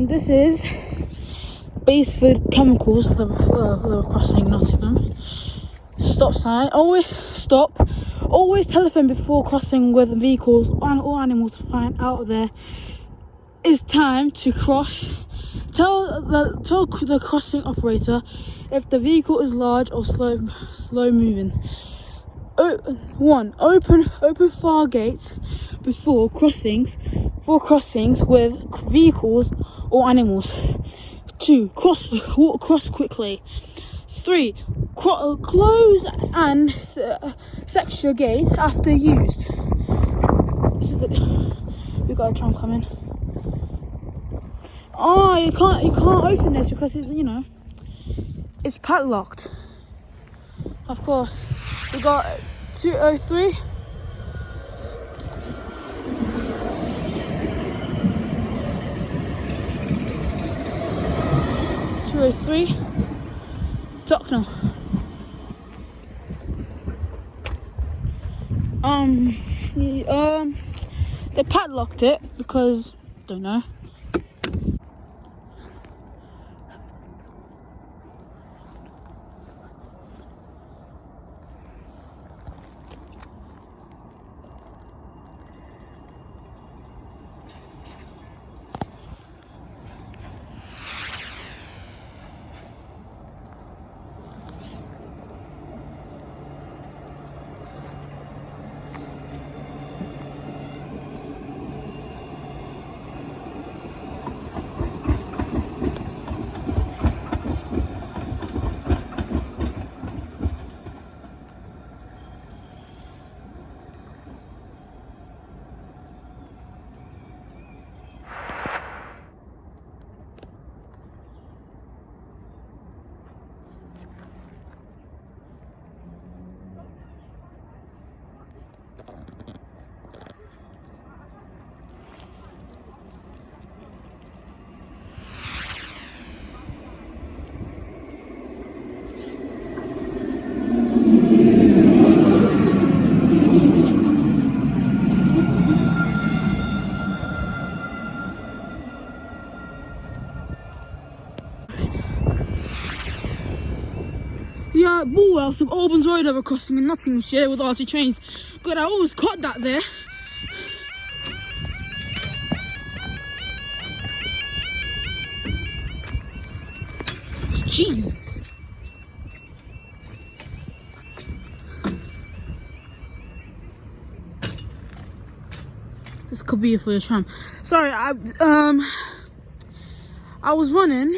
This is Baseford Chemicals, the crossing Nottingham. Stop sign. Always stop. Always telephone before crossing with vehicles and all animals to find out there is time to cross. Tell the crossing operator if the vehicle is large or slow moving. 1. Open fire gates before crossings with vehicles or animals. 2. Walk across quickly. 3. Close and secure gates after used. We've got a tram coming. Oh, you can't open this because it's padlocked. Of course. We got 203. 203. Doctor. They padlocked it because don't know. Yeah, Bulwell, some Albans Road over crossing in Nottinghamshire with RT trains. God, I almost caught that there. Jeez. This could be for your tram. Sorry, I was running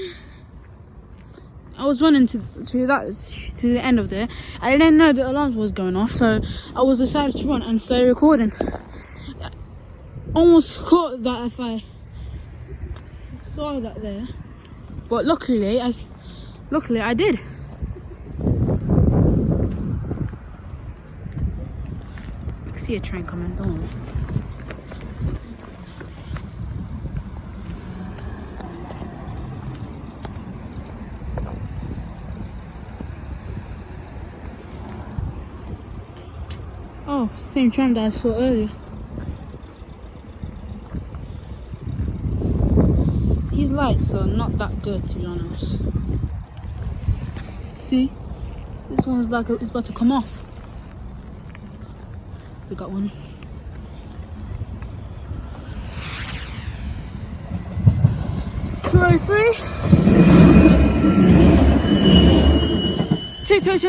to the end of there. I didn't know the alarm was going off, so I was decided to run and stay recording. Almost caught that if I saw that there, but luckily I did. I can see a train coming. Don't worry. Oh, same tram that I saw earlier. These lights are not that good, to be honest. See? This one's like it's about to come off. We got one. Two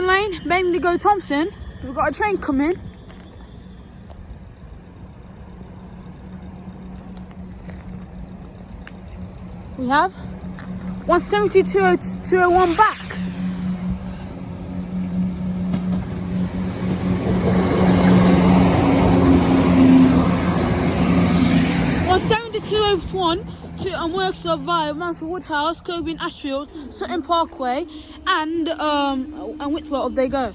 Lane, mainly go Thompson. We've got a train coming. We have 170 201 back. And works are via Manfred Woodhouse, Kirby and Ashfield, Sutton Parkway, and Whitwell. Up they go.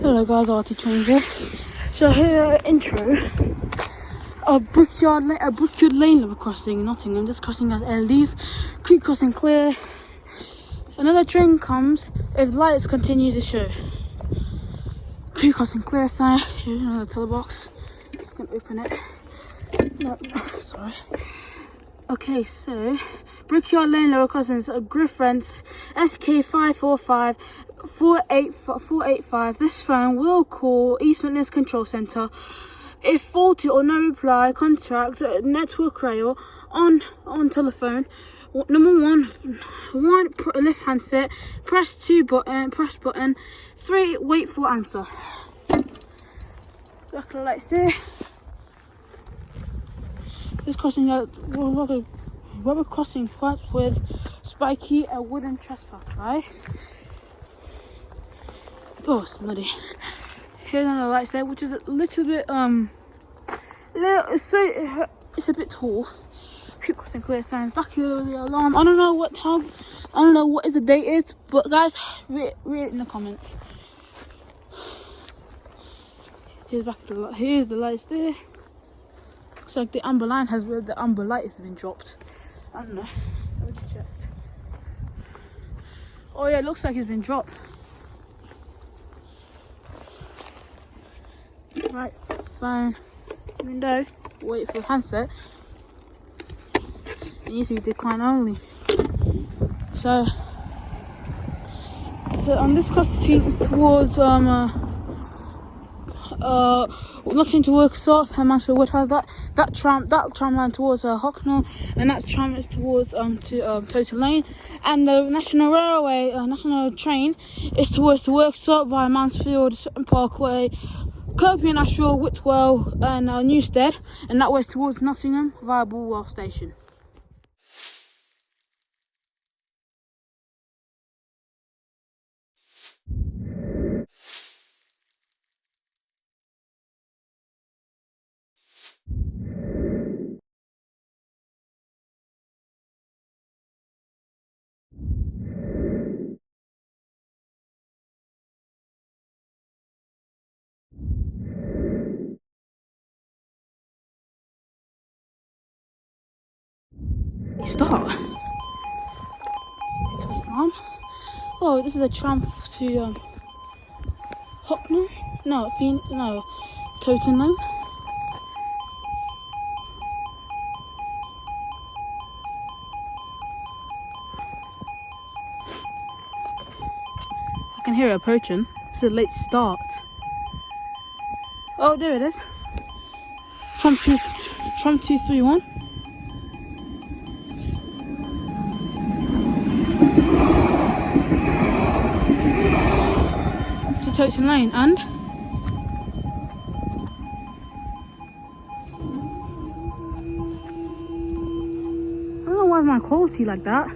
Hello guys, Artie Trains here. So here intro. A Brickyard Lane level crossing in Nottingham. This crossing has LEDs. Creek crossing clear. Another train comes if lights continue to show. Creek crossing clear sign. Here's another telebox. If I can open it. No, sorry. Okay, so Brickyard Lane level crossings. Griff Rents SK545 485. This phone will call East Midlands Control Centre. If faulty or no reply, contact network rail on telephone. Number one, lift handset, press button, 3, wait for answer. Back of the lights there. This crossing rubber crossing with spiky and wooden trespass, right? Oh, it's muddy. Here's another lights there, which is a little bit it's a bit tall. Keep crossing clear signs. Back here the alarm. I don't know what the date is, but guys, read it in the comments. Here's the lights there. Looks like the amber light has been dropped. I don't know. Let me just check. Oh yeah, it looks like it's been dropped. Right, phone, window, wait for handset. It needs to be decline only. So on this crossing is towards nothing to Worksop and Mansfield Woodhouse. That tram line towards Hocknell, and that tram is towards Total Lane, and the National Railway national train is towards the Worksop via Mansfield Parkway, Kirkby and Ashwell, Whitwell and Newstead, and that way towards Nottingham via Bulwell Station. Start. Oh, this is a tram to Hocknell? No, Toten Lane. I can hear it approaching. It's a late start. Oh, there it is. Tram 231. Toten Lane, and I don't know why my quality like that.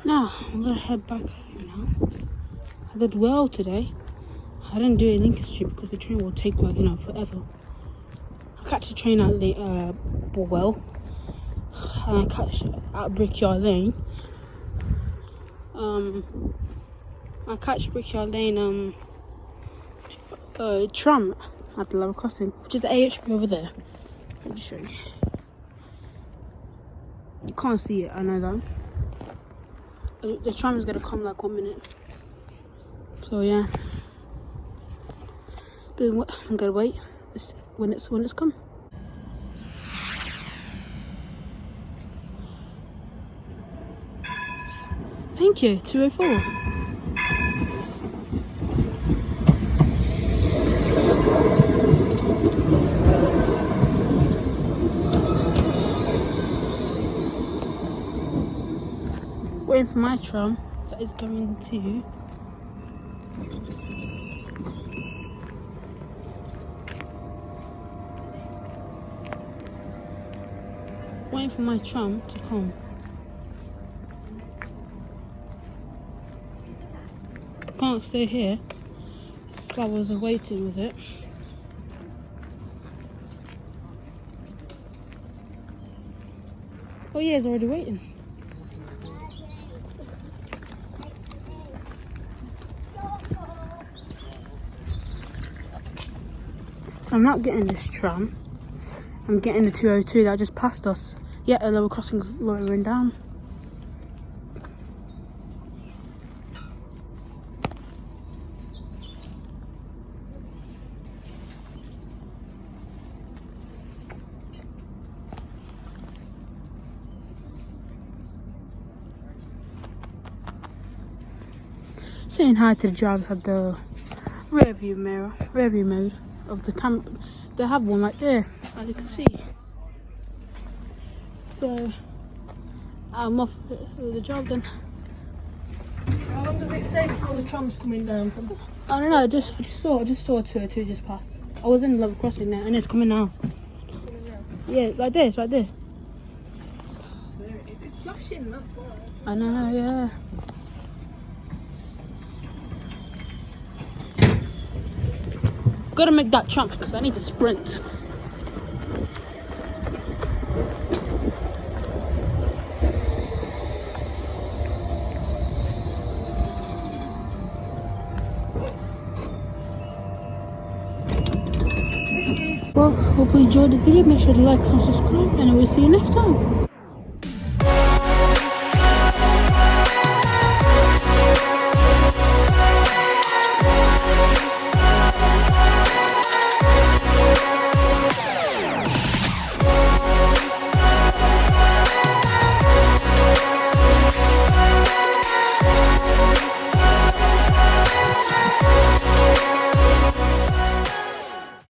Now I'm gonna head back home now. I did well today. I didn't do it in Lincoln Street because the train will take forever. I catch the train at Bulwell, and I catch at Brickyard Lane. I catch Brickyard Lane tram at the level crossing, which is the AHP over there. Let me show you. You can't see it, I know that. The tram is gonna come like 1 minute. So yeah. I'm gonna wait when it's come. Thank you, 204. Waiting for my tram that is going to waiting for my tram to come. I can't stay here if I was waiting with it. Oh yeah, he's already waiting. So I'm not getting this tram. I'm getting the 202 that just passed us. Yeah, a level crossing's lowering down. Saying hi to the drivers at the rear view mode of the camera. They have one right there, as you can see. So I'm off with the job then. How long does it say before the tram's coming down from? I don't know. I just saw 202 just passed. I was in the level crossing there, and it's coming now. Yeah, like this, right there. There it is. It's flashing. That's why. I know, yeah. Gotta make that jump because I need to sprint. Well, hope you enjoyed the video. Make sure to like and subscribe, and I will see you next time.